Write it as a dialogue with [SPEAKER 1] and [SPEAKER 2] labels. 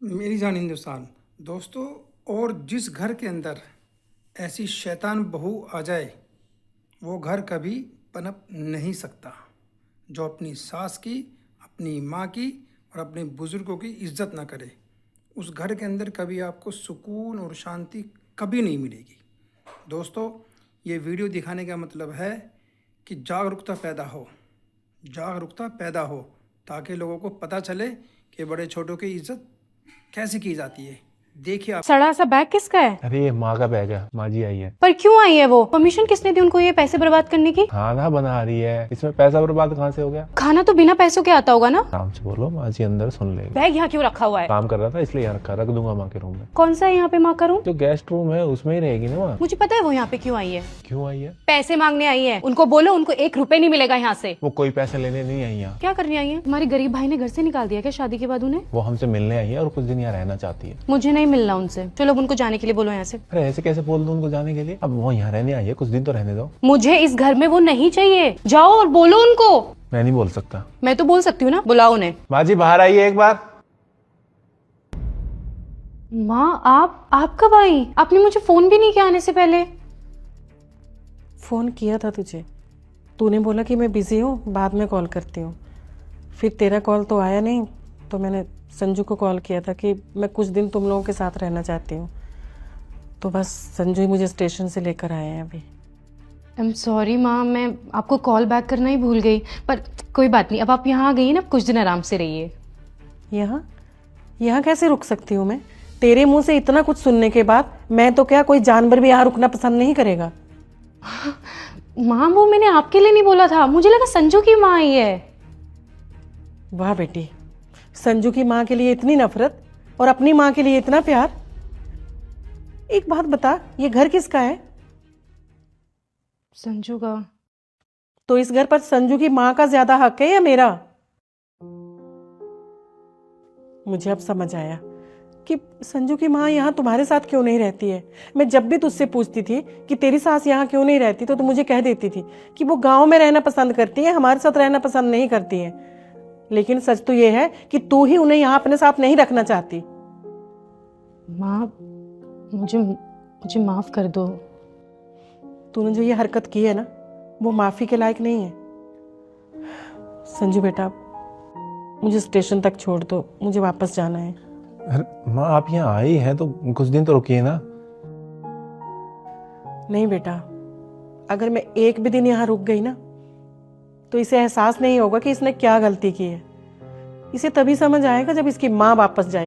[SPEAKER 1] मेरी जान हिंदुस्तान दोस्तों। और जिस घर के अंदर ऐसी शैतान बहू आ जाए वो घर कभी पनप नहीं सकता। जो अपनी सास की, अपनी माँ की और अपने बुज़ुर्गों की इज्जत ना करे, उस घर के अंदर कभी आपको सुकून और शांति कभी नहीं मिलेगी। दोस्तों, ये वीडियो दिखाने का मतलब है कि जागरूकता पैदा हो ताकि लोगों को पता चले कि बड़े छोटों की इज्जत कैसे की जाती है। देखिए आप।
[SPEAKER 2] सड़ा सा बैग किसका है?
[SPEAKER 3] अरे ये माँ का बैग है, माँ जी आई है।
[SPEAKER 2] पर क्यों आई है वो? परमिशन किसने दी उनको ये पैसे बर्बाद करने की?
[SPEAKER 3] खाना बना रही है, इसमें पैसा बर्बाद कहाँ से हो गया?
[SPEAKER 2] खाना तो बिना पैसों के आता होगा ना?
[SPEAKER 3] आराम से बोलो, माँ जी अंदर सुन लेगी।
[SPEAKER 2] बैग यहाँ क्यों रखा हुआ है?
[SPEAKER 3] काम कर रहा था इसलिए यहाँ रखा, रख दूंगा माँ के रूम में।
[SPEAKER 2] कौन सा है यहाँ पे माँ का रूम?
[SPEAKER 3] जो गेस्ट रूम है उसमें ही रहेगी ना माँ।
[SPEAKER 2] मुझे पता है वो यहाँ पे क्यों आई है।
[SPEAKER 3] क्यों आई है?
[SPEAKER 2] पैसे मांगने आई है। उनको बोलो उनको 1 रुपए नहीं मिलेगा यहाँ से।
[SPEAKER 3] वो कोई पैसे लेने नहीं आई यहाँ।
[SPEAKER 2] क्या करने आई है? हमारे गरीब भाई ने घर से निकाल दिया क्या शादी के बाद उन्हें?
[SPEAKER 3] वो हमसे मिलने आई है और कुछ दिन यहाँ रहना चाहती है।
[SPEAKER 2] मुझे नहीं मिलना उनसे। चलो अब उनको जाने के लिए बोलो यहाँ से।
[SPEAKER 3] अरे ऐसे कैसे बोल दूं उनको जाने के लिए? अब वो यहाँ रहने आई है, कुछ दिन तो रहने दो।
[SPEAKER 2] मुझे इस घर में वो नहीं चाहिए। जाओ और बोलो उनको।
[SPEAKER 3] मैं नहीं बोल सकता।
[SPEAKER 2] मैं तो बोल सकती हूँ ना, बुलाओ उन्हें।
[SPEAKER 3] माँ जी बाहर आइए एक बार।
[SPEAKER 2] माँ आप कब आई? आपने मुझे फोन भी नहीं किया आने से पहले।
[SPEAKER 4] फ़ोन किया था तुझे, तूने बोला कि मैं बिज़ी हूँ, बाद में कॉल करती हूँ। फिर तेरा कॉल तो आया नहीं, तो मैंने संजू को कॉल किया था कि मैं कुछ दिन तुम लोगों के साथ रहना चाहती हूँ। तो बस संजू ही मुझे स्टेशन से लेकर आए हैं अभी।
[SPEAKER 2] आई एम सॉरी माँ, मैं आपको कॉल बैक करना ही भूल गई। पर कोई बात नहीं, अब आप यहाँ आ गई ना, कुछ दिन आराम से रहिए।
[SPEAKER 4] यहाँ कैसे रुक सकती हूँ मैं? तेरे मुंह से इतना कुछ सुनने के बाद मैं तो क्या, कोई जानवर भी यहाँ रुकना पसंद नहीं करेगा।
[SPEAKER 2] माँ वो मैंने आपके लिए नहीं बोला था, मुझे लगा संजू की माँ आई है।
[SPEAKER 4] वाह बेटी, संजू की माँ के लिए इतनी नफरत और अपनी माँ के लिए इतना प्यार। एक बात बता, ये घर किसका है?
[SPEAKER 2] संजू का।
[SPEAKER 4] तो इस घर पर संजू की माँ का ज्यादा हक है या मेरा? मुझे अब समझ आया कि संजू की माँ यहाँ तुम्हारे साथ क्यों नहीं रहती है। मैं जब भी तुझसे पूछती थी कि तेरी सास यहाँ क्यों नहीं रहती, तो तू मुझे कह देती थी कि वो गांव में रहना पसंद करती है, हमारे साथ रहना पसंद नहीं करती है। लेकिन सच तो ये है कि तू ही उन्हें यहाँ अपने साथ नहीं रखना चाहती।
[SPEAKER 2] माँ मुझे माफ कर दो।
[SPEAKER 4] तूने जो ये हरकत की है ना, वो माफी के लायक नहीं है। संजू बेटा, मुझे स्टेशन तक छोड़ दो, मुझे वापस जाना है।
[SPEAKER 3] अरे माँ आप यहाँ आई है तो कुछ दिन तो रुकिए ना।
[SPEAKER 4] नहीं बेटा, अगर मैं एक भी दिन यहाँ रुक गई ना, तो इसे एहसास नहीं होगा कि इसने क्या गलती की है। इसे तभी समझ आएगा जब इसकी माँ वापस जाए।